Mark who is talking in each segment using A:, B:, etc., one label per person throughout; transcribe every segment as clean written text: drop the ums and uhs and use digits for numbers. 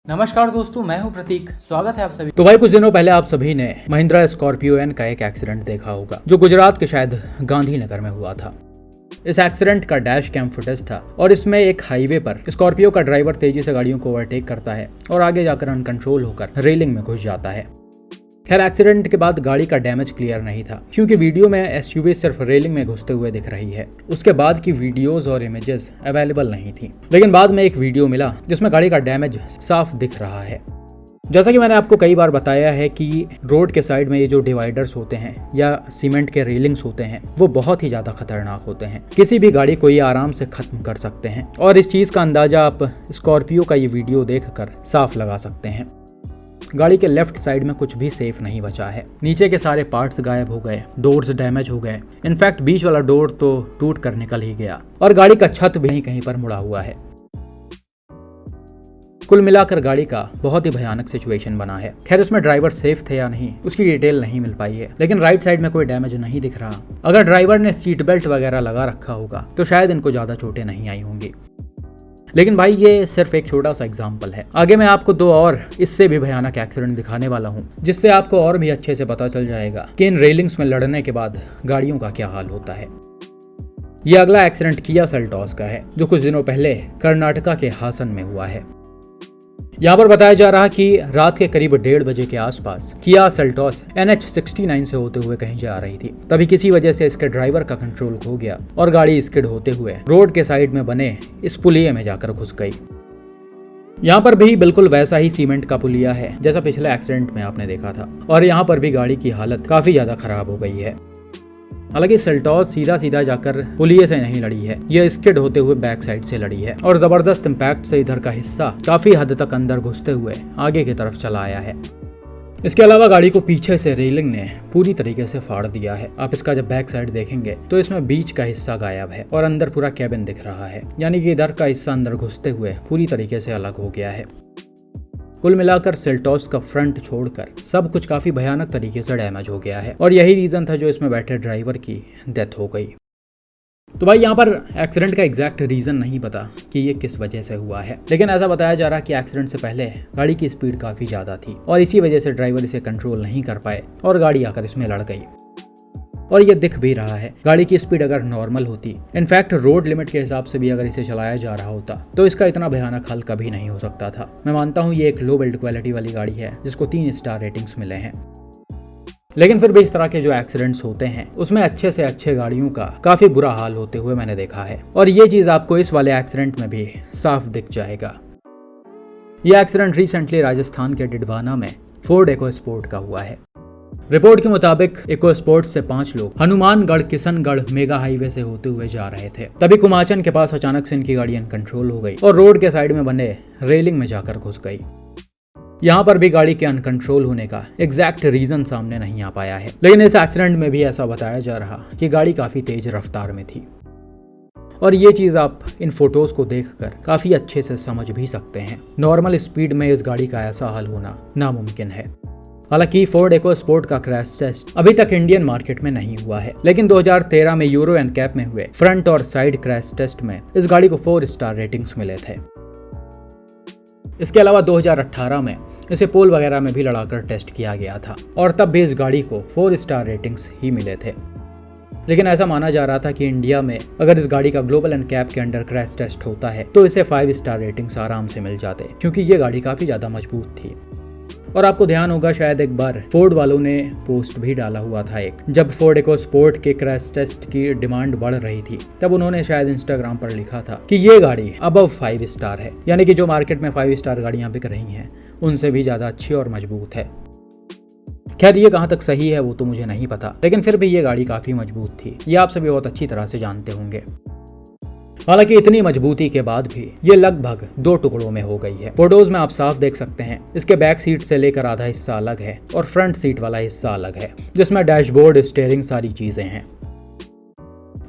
A: नमस्कार दोस्तों, मैं हूं प्रतीक। स्वागत है आप सभी। तो भाई कुछ दिनों पहले आप सभी ने महिंद्रा स्कॉर्पियो एन का एक एक्सीडेंट देखा होगा जो गुजरात के शायद गांधीनगर में हुआ था। इस एक्सीडेंट का डैश कैम फुटेज था और इसमें एक हाईवे पर स्कॉर्पियो का ड्राइवर तेजी से गाड़ियों को ओवरटेक करता है और आगे जाकर अनकंट्रोल होकर रेलिंग में घुस जाता है। खैर एक्सीडेंट के बाद गाड़ी का डैमेज क्लियर नहीं था क्योंकि वीडियो में एसयूवी सिर्फ रेलिंग में घुसते हुए दिख रही है। उसके बाद की वीडियोस और इमेजेस अवेलेबल नहीं थी, लेकिन बाद में एक वीडियो मिला जिसमें गाड़ी का डैमेज साफ दिख रहा है। जैसा कि मैंने आपको कई बार बताया है कि रोड के साइड में ये जो डिवाइडर्स होते हैं या सीमेंट के रेलिंग्स होते हैं वो बहुत ही ज़्यादा खतरनाक होते हैं। किसी भी गाड़ी को ये आराम से खत्म कर सकते हैं और इस चीज़ का अंदाज़ा आप स्कॉर्पियो का ये वीडियो देखकर साफ लगा सकते हैं। गाड़ी के लेफ्ट साइड में कुछ भी सेफ नहीं बचा है। नीचे के सारे पार्ट्स गायब हो गए, डोर्स डैमेज हो गए, इनफैक्ट बीच वाला डोर तो टूट कर निकल ही गया और गाड़ी का छत भी कहीं पर मुड़ा हुआ है। कुल मिलाकर गाड़ी का बहुत ही भयानक सिचुएशन बना है। खैर उसमें ड्राइवर सेफ थे या नहीं उसकी डिटेल नहीं मिल पाई है, लेकिन राइट साइड में कोई डैमेज नहीं दिख रहा। अगर ड्राइवर ने सीट बेल्ट वगैरह लगा रखा होगा तो शायद इनको ज्यादा चोटें नहीं आई होंगी। लेकिन भाई ये सिर्फ एक छोटा सा एग्जाम्पल है। आगे मैं आपको दो और इससे भी भयानक एक्सीडेंट दिखाने वाला हूँ जिससे आपको और भी अच्छे से पता चल जाएगा कि इन रेलिंग्स में लड़ने के बाद गाड़ियों का क्या हाल होता है। ये अगला एक्सीडेंट किया सेल्टॉस का है जो कुछ दिनों पहले कर्नाटका के हासन में हुआ है। यहाँ पर बताया जा रहा कि रात के करीब 1:30 बजे के आसपास किया सेल्टॉस NH69 से होते हुए कहीं जा रही थी। तभी किसी वजह से इसके ड्राइवर का कंट्रोल खो गया और गाड़ी स्किड होते हुए रोड के साइड में बने इस पुलिये में जाकर घुस गई। यहाँ पर भी बिल्कुल वैसा ही सीमेंट का पुलिया है जैसा पिछले एक्सीडेंट में आपने देखा था और यहाँ पर भी गाड़ी की हालत काफी ज्यादा खराब हो गई है। हालांकि सेल्टॉस सीधा जाकर पुलिये से नहीं लड़ी है, यह स्किड होते हुए बैक साइड से लड़ी है और जबरदस्त इम्पैक्ट से इधर का हिस्सा काफी हद तक अंदर घुसते हुए आगे की तरफ चला आया है। इसके अलावा गाड़ी को पीछे से रेलिंग ने पूरी तरीके से फाड़ दिया है। आप इसका जब बैक साइड देखेंगे तो इसमें बीच का हिस्सा गायब है और अंदर पूरा कैबिन दिख रहा है, यानी कि इधर का हिस्सा अंदर घुसते हुए पूरी तरीके से अलग हो गया है। कुल मिलाकर सेल्टॉस का फ्रंट छोड़कर सब कुछ काफी भयानक तरीके से डैमेज हो गया है और यही रीजन था जो इसमें बैठे ड्राइवर की डेथ हो गई। तो भाई यहाँ पर एक्सीडेंट का एग्जैक्ट रीजन नहीं पता कि ये किस वजह से हुआ है, लेकिन ऐसा बताया जा रहा कि एक्सीडेंट से पहले गाड़ी की स्पीड काफी ज्यादा थी और इसी वजह से ड्राइवर इसे कंट्रोल नहीं कर पाए और गाड़ी आकर इसमें लड़ गई। और ये दिख भी रहा है, गाड़ी की स्पीड अगर नॉर्मल होती, इनफैक्ट रोड लिमिट के हिसाब से भी अगर इसे चलाया जा रहा होता तो इसका इतना भयानक हल कभी नहीं हो सकता था। मैं मानता हूँ ये एक लो बिल्ड क्वालिटी वाली गाड़ी है जिसको 3 स्टार रेटिंग्स मिले हैं, लेकिन फिर भी इस तरह के जो एक्सीडेंट्स होते हैं उसमें अच्छे से अच्छे गाड़ियों का काफी बुरा हाल होते हुए मैंने देखा है और ये चीज आपको इस वाले एक्सीडेंट में भी साफ दिख जाएगा। यह एक्सीडेंट रिसेंटली राजस्थान के डिडवाना में फोर्ड इकोस्पोर्ट का हुआ है। रिपोर्ट के मुताबिक इकोस्पोर्ट से 5 लोग हनुमानगढ़ किशनगढ़ मेगा हाईवे से होते हुए जा रहे थे। तभी कुमाचन के पास अचानक से इनकी गाड़ी अनकंट्रोल हो गई और रोड के साइड में बने रेलिंग में जाकर घुस गई। यहाँ पर भी गाड़ी के अनकंट्रोल होने का एग्जैक्ट रीजन सामने नहीं आ पाया है, लेकिन इस एक्सीडेंट में भी ऐसा बताया जा रहा कि गाड़ी काफी तेज रफ्तार में थी और ये चीज आप इन फोटोज को देखकर काफी अच्छे से समझ भी सकते हैं। नॉर्मल स्पीड में इस गाड़ी का ऐसा हाल होना नामुमकिन है। हालांकि फोर्ड इकोस्पोर्ट का क्रैश टेस्ट अभी तक इंडियन मार्केट में नहीं हुआ है, लेकिन 2013 में यूरो एनकैप में हुए फ्रंट और साइड क्रैश टेस्ट में इस गाड़ी को 4 स्टार रेटिंग्स मिले थे। इसके अलावा 2018 में इसे पोल वगैरह में भी लड़ाकर टेस्ट किया गया था और तब भी इस गाड़ी को 4 स्टार रेटिंग्स ही मिले थे। लेकिन ऐसा माना जा रहा था कि इंडिया में अगर इस गाड़ी का ग्लोबल एनकैप के अंडर क्रैश टेस्ट होता है तो इसे 5 स्टार रेटिंग्स आराम से मिल जाते, क्योंकि ये गाड़ी काफी ज्यादा मजबूत थी। और आपको ध्यान होगा शायद एक बार फोर्ड वालों ने पोस्ट भी डाला हुआ था एक, जब फोर्ड इकोस्पोर्ट के क्रैश टेस्ट की डिमांड बढ़ रही थी तब उन्होंने शायद इंस्टाग्राम पर लिखा था कि ये गाड़ी अबव 5 स्टार है, यानी कि जो मार्केट में 5 स्टार गाड़ियां बिक रही हैं उनसे भी ज्यादा अच्छी और मजबूत है। खैर ये कहाँ तक सही है वो तो मुझे नहीं पता, लेकिन फिर भी ये गाड़ी काफी मजबूत थी, ये आप सभी बहुत अच्छी तरह से जानते होंगे। हालांकि इतनी मजबूती के बाद भी ये लगभग 2 टुकड़ों में हो गई है। फोटोज में आप साफ देख सकते हैं इसके बैक सीट से लेकर आधा हिस्सा अलग है और फ्रंट सीट वाला हिस्सा अलग है, जिसमें डैशबोर्ड, स्टीयरिंग सारी चीजें हैं।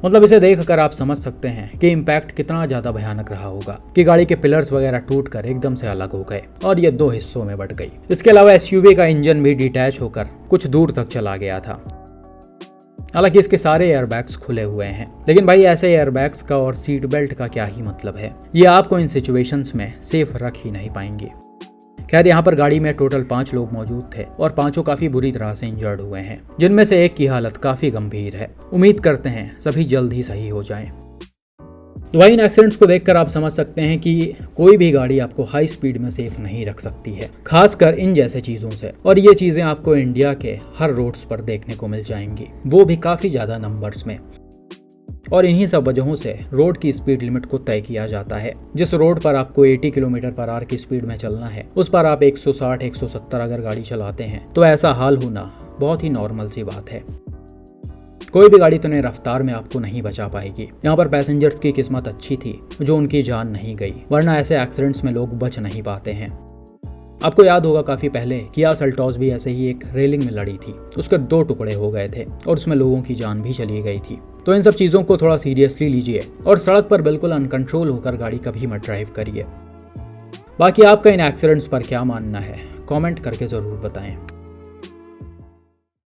A: मतलब इसे देखकर आप समझ सकते हैं कि इम्पैक्ट कितना ज्यादा भयानक रहा होगा कि गाड़ी के पिलर्स वगैरह टूटकर एकदम से अलग हो गए और ये 2 हिस्सों में बट गई। इसके अलावा एसयूवी का इंजन भी डिटैच होकर कुछ दूर तक चला गया था। हालांकि इसके सारे एयरबैग्स खुले हुए हैं। लेकिन भाई ऐसे एयरबैग्स का और सीट बेल्ट का क्या ही मतलब है, ये आपको इन सिचुएशंस में सेफ रख ही नहीं पाएंगे। खैर यहाँ पर गाड़ी में टोटल 5 लोग मौजूद थे और पांचों काफी बुरी तरह से इंजर्ड हुए हैं, जिनमें से एक की हालत काफी गंभीर है। उम्मीद करते हैं सभी जल्द ही सही हो जाएं। तो भाई इन एक्सीडेंट्स को देखकर आप समझ सकते हैं कि कोई भी गाड़ी आपको हाई स्पीड में सेफ नहीं रख सकती है, खासकर इन जैसे चीजों से। और ये चीजें आपको इंडिया के हर रोड्स पर देखने को मिल जाएंगी, वो भी काफी ज्यादा नंबर्स में। और इन्हीं सब वजहों से रोड की स्पीड लिमिट को तय किया जाता है। जिस रोड पर आपको 80 किलोमीटर/आवर की स्पीड में चलना है, उस पर आप 160-170 अगर गाड़ी चलाते हैं तो ऐसा हाल होना बहुत ही नॉर्मल सी बात है। कोई भी गाड़ी इतने रफ्तार में आपको नहीं बचा पाएगी। यहाँ पर पैसेंजर्स की किस्मत अच्छी थी जो उनकी जान नहीं गई, वरना ऐसे एक्सीडेंट्स में लोग बच नहीं पाते हैं। आपको याद होगा काफी पहले किया सेल्टॉस भी ऐसे ही एक रेलिंग में लड़ी थी, उसके 2 टुकड़े हो गए थे और उसमें लोगों की जान भी चली गई थी। तो इन सब चीजों को थोड़ा सीरियसली लीजिए और सड़क पर बिल्कुल अनकंट्रोल होकर गाड़ी कभी मत ड्राइव करिए। बाकी आपका इन एक्सीडेंट्स पर क्या मानना है, कमेंट करके जरूर बताएं।